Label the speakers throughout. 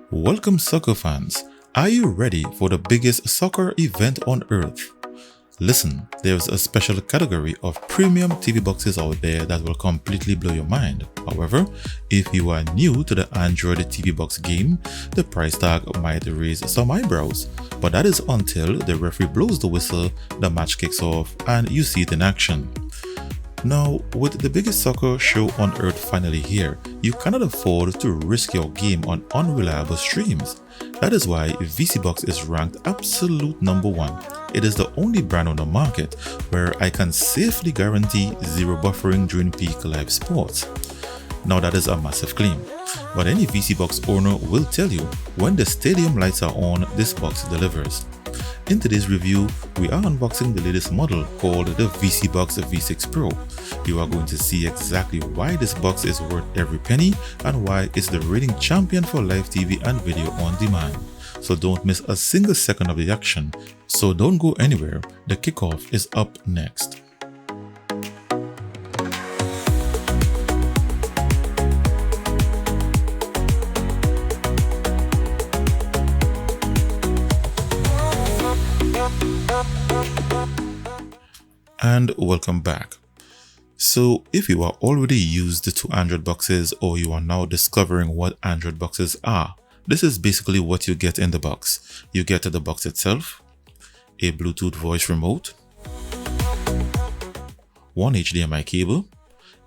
Speaker 1: Welcome soccer fans, are you ready for the biggest soccer event on earth? Listen, there's a special category of premium TV boxes out there that will completely blow your mind. However, if you are new to the Android TV box game, the price tag might raise some eyebrows. But that is until the referee blows the whistle, the match kicks off, and you see it in action. Now, with the biggest soccer show on earth finally here, you cannot afford to risk your game on unreliable streams. That is why vSeeBox is ranked absolute number one. It is the only brand on the market where I can safely guarantee zero buffering during peak live sports. Now that is a massive claim, but any vSeeBox owner will tell you when the stadium lights are on, this box delivers. In today's review, we are unboxing the latest model called the vSeeBox V6 Pro. You are going to see exactly why this box is worth every penny and why it's the rating champion for live TV and video on demand. So don't miss a single second of the action. So don't go anywhere, the kickoff is up next. And welcome back. So if you are already used to Android boxes or you are now discovering what Android boxes are, this is basically what you get in the box. You get the box itself, a Bluetooth voice remote, one HDMI cable,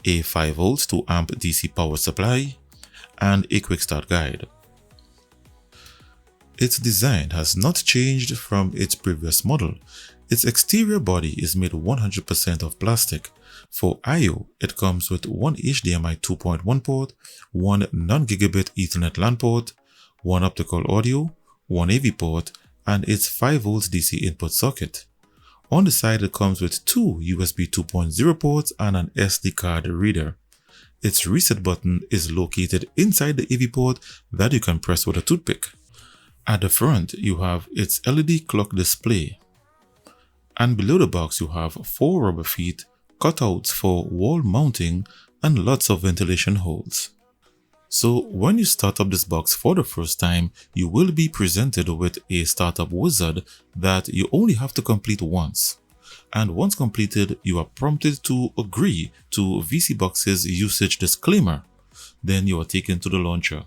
Speaker 1: a 5V 2A DC power supply, and a quick start guide. Its design has not changed from its previous model. Its exterior body is made 100% of plastic. For I/O, it comes with one HDMI 2.1 port, one non-gigabit Ethernet LAN port, one optical audio, one AV port, and its 5V DC input socket. On the side, it comes with two USB 2.0 ports and an SD card reader. Its reset button is located inside the AV port that you can press with a toothpick. At the front, you have its LED clock display. And below the box, you have 4 rubber feet, cutouts for wall mounting, and lots of ventilation holes. So when you start up this box for the first time, you will be presented with a startup wizard that you only have to complete once. And once completed, you are prompted to agree to vSeeBox's usage disclaimer. Then you are taken to the launcher.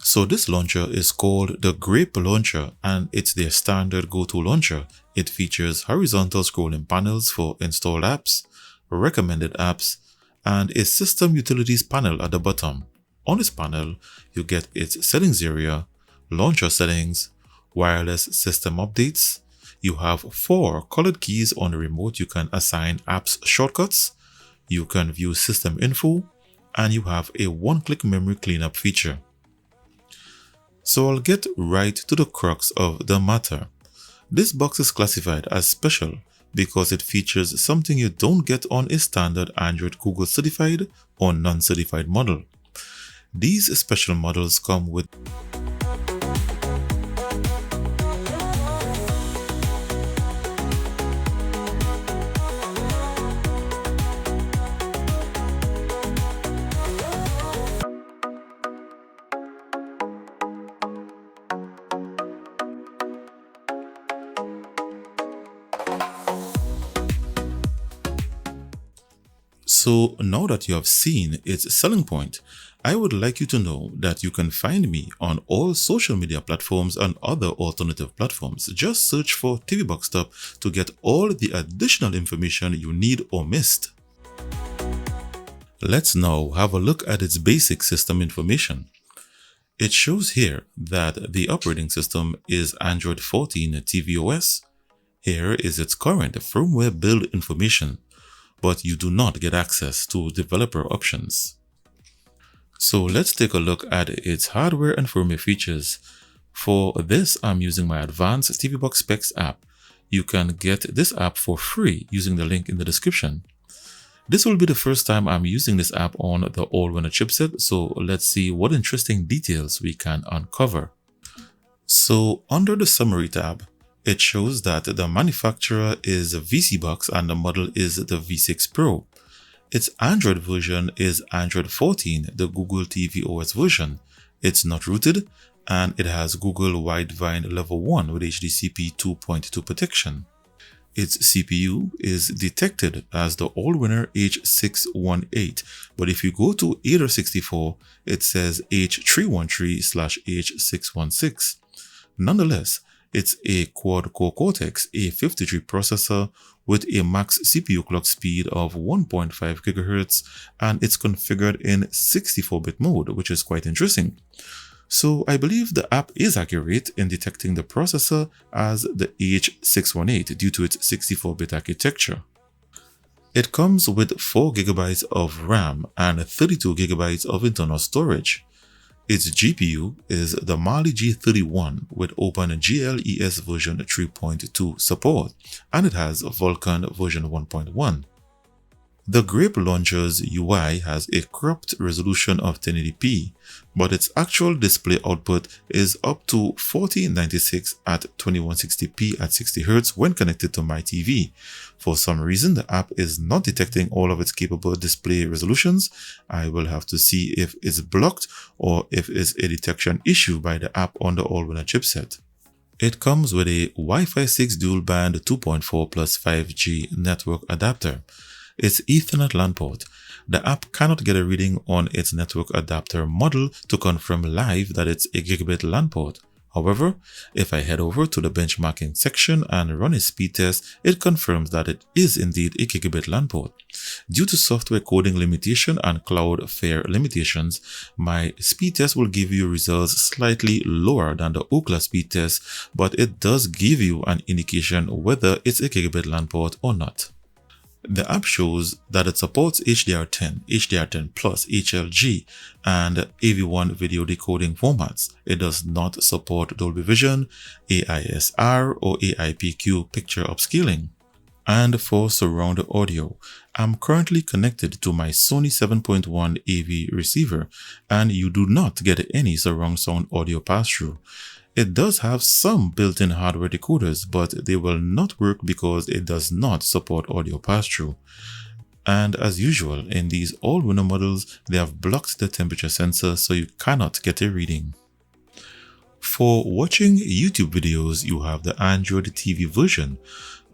Speaker 1: So this launcher is called the Grape Launcher and it's their standard go-to launcher. It features horizontal scrolling panels for installed apps, recommended apps, and a system utilities panel at the bottom. On this panel, you get its settings area, launcher settings, wireless system updates. You have 4 colored keys on the remote. You can assign apps shortcuts, you can view system info, and you have a one-click memory cleanup feature. So I'll get right to the crux of the matter. This box is classified as special because it features something you don't get on a standard Android Google certified or non-certified model. These special models come with So now that you have seen its selling point, I would like you to know that you can find me on all social media platforms and other alternative platforms. Just search for TV Box Top to get all the additional information you need or missed. Let's now have a look at its basic system information. It shows here that the operating system is Android 14 tvOS. Here is its current firmware build information, but you do not get access to developer options. So let's take a look at its hardware and firmware features. For this, I'm using my advanced TV Box Specs app. You can get this app for free using the link in the description. This will be the first time I'm using this app on the Allwinner chipset, so let's see what interesting details we can uncover. So under the summary tab, it shows that the manufacturer is vSeeBox and the model is the V6 Pro. Its Android version is Android 14, the Google TV OS version. It's not rooted, and it has Google Widevine Level 1 with HDCP 2.2 protection. Its CPU is detected as the Allwinner H618, but if you go to 864, it says H313/H616. Nonetheless, it's a quad-core Cortex A53 processor with a max CPU clock speed of 1.5 GHz, and it's configured in 64-bit mode, which is quite interesting. So I believe the app is accurate in detecting the processor as the H618 due to its 64-bit architecture. It comes with 4 GB of RAM and 32 GB of internal storage. Its GPU is the Mali G31 with OpenGLES version 3.2 support, and it has Vulkan version 1.1. The Grape Launcher's UI has a cropped resolution of 1080p, but its actual display output is up to 4096 at 2160p at 60Hz when connected to my TV. For some reason, the app is not detecting all of its capable display resolutions. I will have to see if it's blocked or if it's a detection issue by the app on the Allwinner chipset. It comes with a Wi-Fi 6 dual-band 2.4 plus 5G network adapter. Its Ethernet LAN port. The app cannot get a reading on its network adapter model to confirm live that it's a gigabit LAN port. However, if I head over to the benchmarking section and run a speed test, it confirms that it is indeed a gigabit LAN port. Due to software coding limitation and Cloudflare limitations, my speed test will give you results slightly lower than the Ookla speed test, but it does give you an indication whether it's a gigabit LAN port or not. The app shows that it supports HDR10, HDR10+, HLG, and AV1 video decoding formats. It does not support Dolby Vision, AISR, or AIPQ picture upscaling. And for surround audio, I'm currently connected to my Sony 7.1 AV receiver, and you do not get any surround sound audio pass-through. It does have some built-in hardware decoders, but they will not work because it does not support audio pass-through. And as usual, in these Allwinner models, they have blocked the temperature sensor so you cannot get a reading. For watching YouTube videos, you have the Android TV version,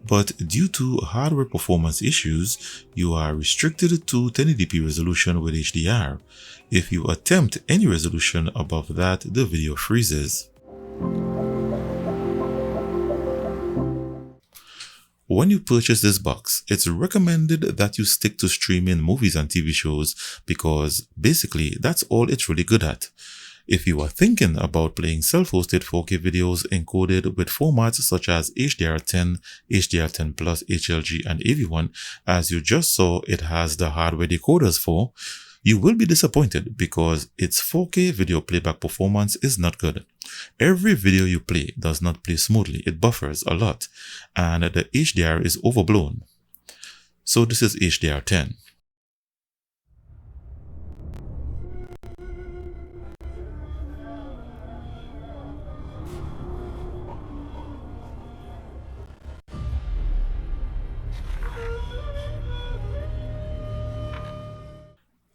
Speaker 1: but due to hardware performance issues, you are restricted to 1080p resolution with HDR. If you attempt any resolution above that, the video freezes. When you purchase this box, it's recommended that you stick to streaming movies and TV shows because basically that's all it's really good at. If you are thinking about playing self-hosted 4K videos encoded with formats such as HDR10, HDR10+, HLG, and AV1, as you just saw it has the hardware decoders for, you will be disappointed because its 4K video playback performance is not good. Every video you play does not play smoothly, it buffers a lot, and the HDR is overblown. So this is HDR10.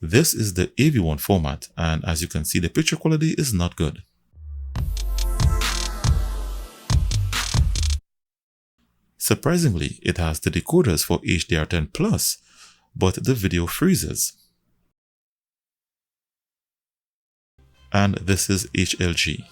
Speaker 1: This is the AV1 format, and as you can see, the picture quality is not good. Surprisingly, it has the decoders for HDR10+, but the video freezes. And this is HLG.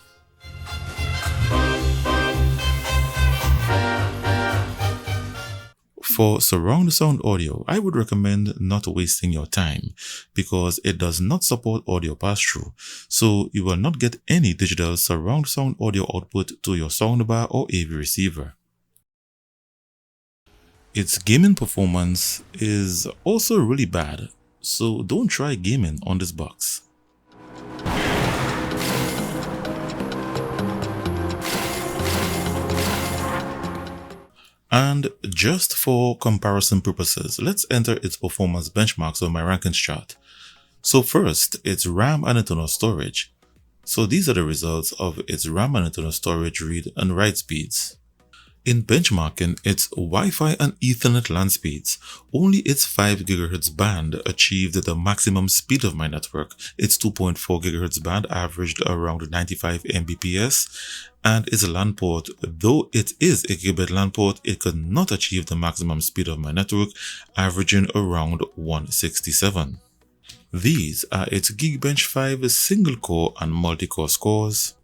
Speaker 1: For surround sound audio, I would recommend not wasting your time because it does not support audio pass-through, so you will not get any digital surround sound audio output to your soundbar or AV receiver. Its gaming performance is also really bad, so don't try gaming on this box. And just for comparison purposes, let's enter its performance benchmarks on my rankings chart. So first, its RAM and internal storage. So these are the results of its RAM and internal storage read and write speeds. In benchmarking its Wi-Fi and Ethernet LAN speeds, only its 5 GHz band achieved the maximum speed of my network. Its 2.4 GHz band averaged around 95 Mbps, and its LAN port, though it is a gigabit LAN port, it could not achieve the maximum speed of my network, averaging around 167. These are its Geekbench 5 single-core and multi-core scores.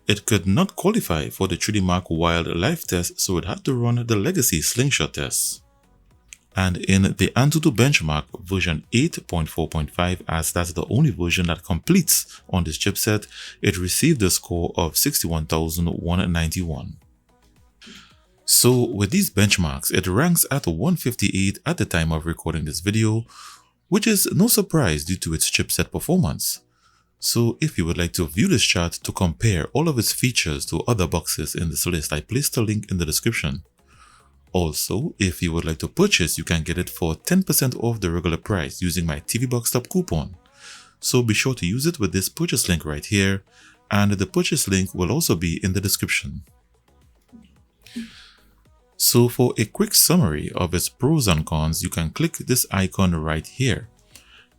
Speaker 1: It could not qualify for the 3D Mark Wildlife test, so it had to run the legacy slingshot test. And in the Antutu benchmark version 8.4.5, as that's the only version that completes on this chipset, it received a score of 61,191. So with these benchmarks, it ranks at 158 at the time of recording this video, which is no surprise due to its chipset performance. So if you would like to view this chart to compare all of its features to other boxes in this list, I placed a link in the description. Also, if you would like to purchase, you can get it for 10% off the regular price using my TVBox Top coupon. So be sure to use it with this purchase link right here, and the purchase link will also be in the description. So for a quick summary of its pros and cons, you can click this icon right here.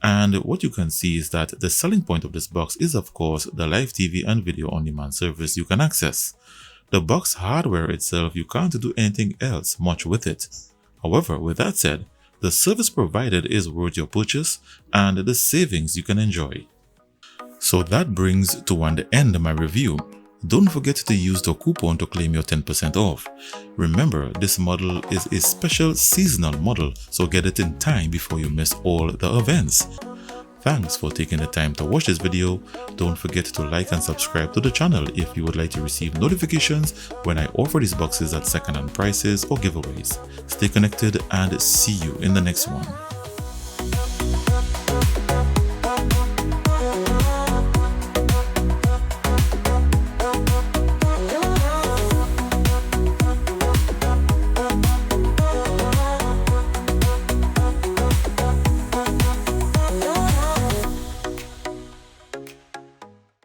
Speaker 1: And what you can see is that the selling point of this box is of course the live TV and video on demand service you can access. The box hardware itself, you can't do anything else much with it. However, with that said, the service provided is worth your purchase and the savings you can enjoy. So that brings to an end of my review. Don't forget to use the coupon to claim your 10% off. Remember, this model is a special seasonal model, so get it in time before you miss all the events. Thanks for taking the time to watch this video. Don't forget to like and subscribe to the channel if you would like to receive notifications when I offer these boxes at second-hand prices or giveaways. Stay connected and see you in the next one.